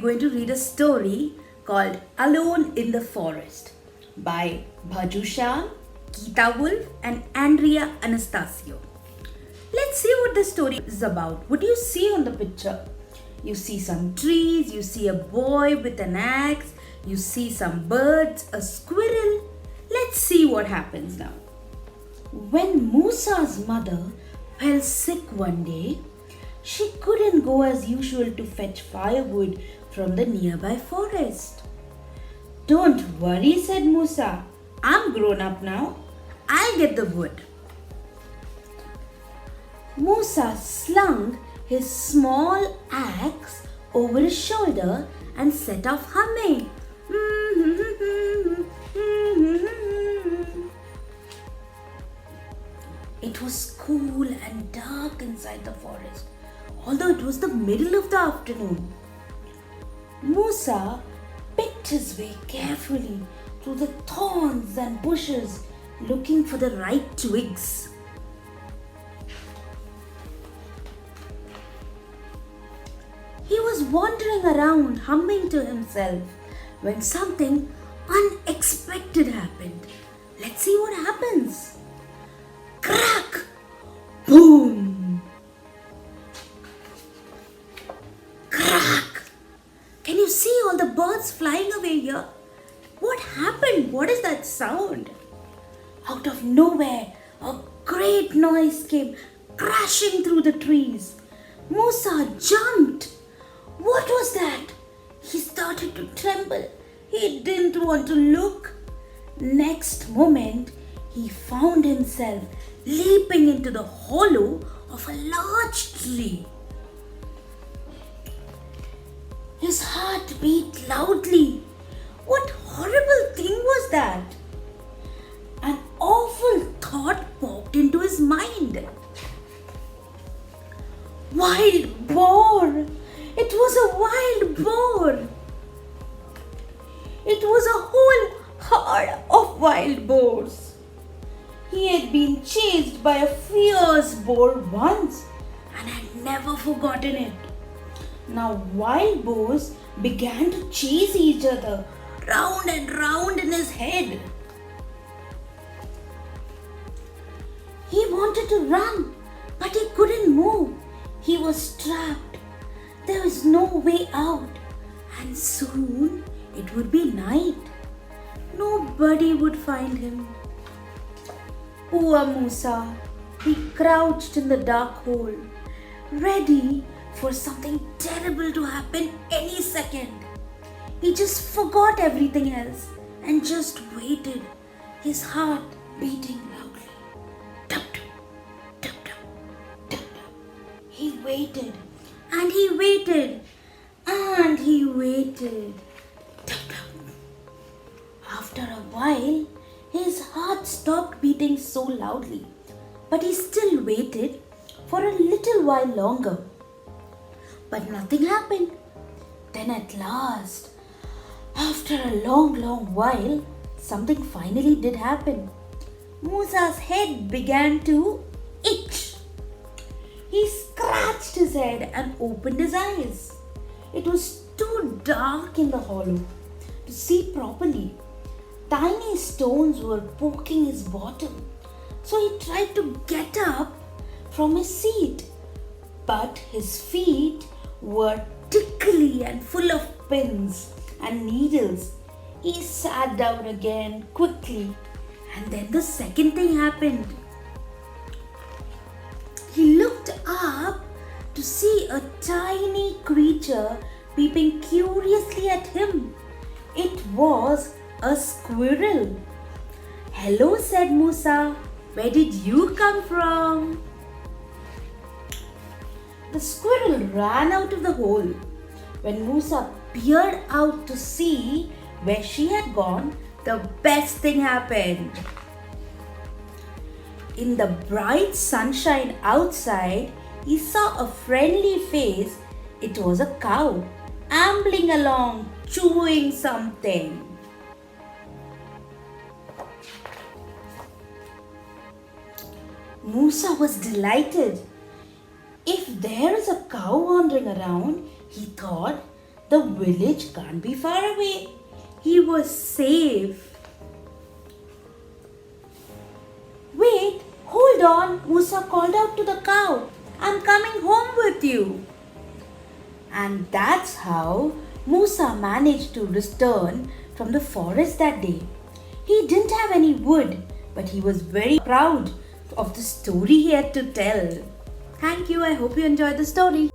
going to read a story called Alone in the Forest by Bhajushan, Geeta Wolf and Andrea Anastasio. Let's see what the story is about. What do you see on the picture? You see some trees, you see a boy with an axe, you see some birds, a squirrel. Let's see what happens now. When Musa's mother fell sick one day, she couldn't go as usual to fetch firewood from the nearby forest. "Don't worry," said Musa. "I'm grown up now. I'll get the wood." Musa slung his small axe over his shoulder and set off humming. It was cool and dark inside the forest, although it was the middle of the afternoon. Musa picked his way carefully through the thorns and bushes, looking for the right twigs. He was wandering around, humming to himself, when something unexpected happened. Let's see what happens. Crack! Boom! Crack! Can you see all the birds flying away here? What happened? What is that sound? Out of nowhere, a great noise came crashing through the trees. Musa jumped. What was that? He started to tremble. He didn't want to look. Next moment, he found himself leaping into the hollow of a large tree. His heart beat loudly. What horrible thing was that? An awful thought popped into his mind. Wild boar! It was a wild boar! It was a whole herd of wild boars. He had been chased by a fierce boar once and had never forgotten it. Now wild boars began to chase each other round and round in his head. He wanted to run, but he couldn't move. He was trapped. There was no way out, and soon it would be night. Nobody would find him. Poor Musa, he crouched in the dark hole, ready for something terrible to happen any second. He just forgot everything else and just waited, his heart beating loudly. Tup, tup, tup, tup, tup, tup. He waited and he waited and he waited. Tup, tup. After a while, his heart stopped beating so loudly, but he still waited for a little while longer. But nothing happened. Then at last, after a long while, something finally did happen. Musa's head began to itch. He scratched his head and opened his eyes. It was too dark in the hollow to see properly. Tiny stones were poking his bottom, so he tried to get up from his seat. But his feet were tickly and full of pins and needles. He sat down again quickly, and then the second thing happened. He looked up to see a tiny creature peeping curiously at him. It was a squirrel. "Hello," said Musa. "Where did you come from?" The squirrel ran out of the hole. When Musa peered out to see where she had gone, the best thing happened. In the bright sunshine outside, he saw a friendly face. It was a cow, ambling along, chewing something. Musa was delighted. If there is a cow wandering around, he thought, The village can't be far away. He was safe. Wait, hold on, Musa called out to the cow. I'm coming home with you. And that's how Musa managed to return from the forest that day. He didn't have any wood, but he was very proud of the story he had to tell. Thank you. I hope you enjoyed the story.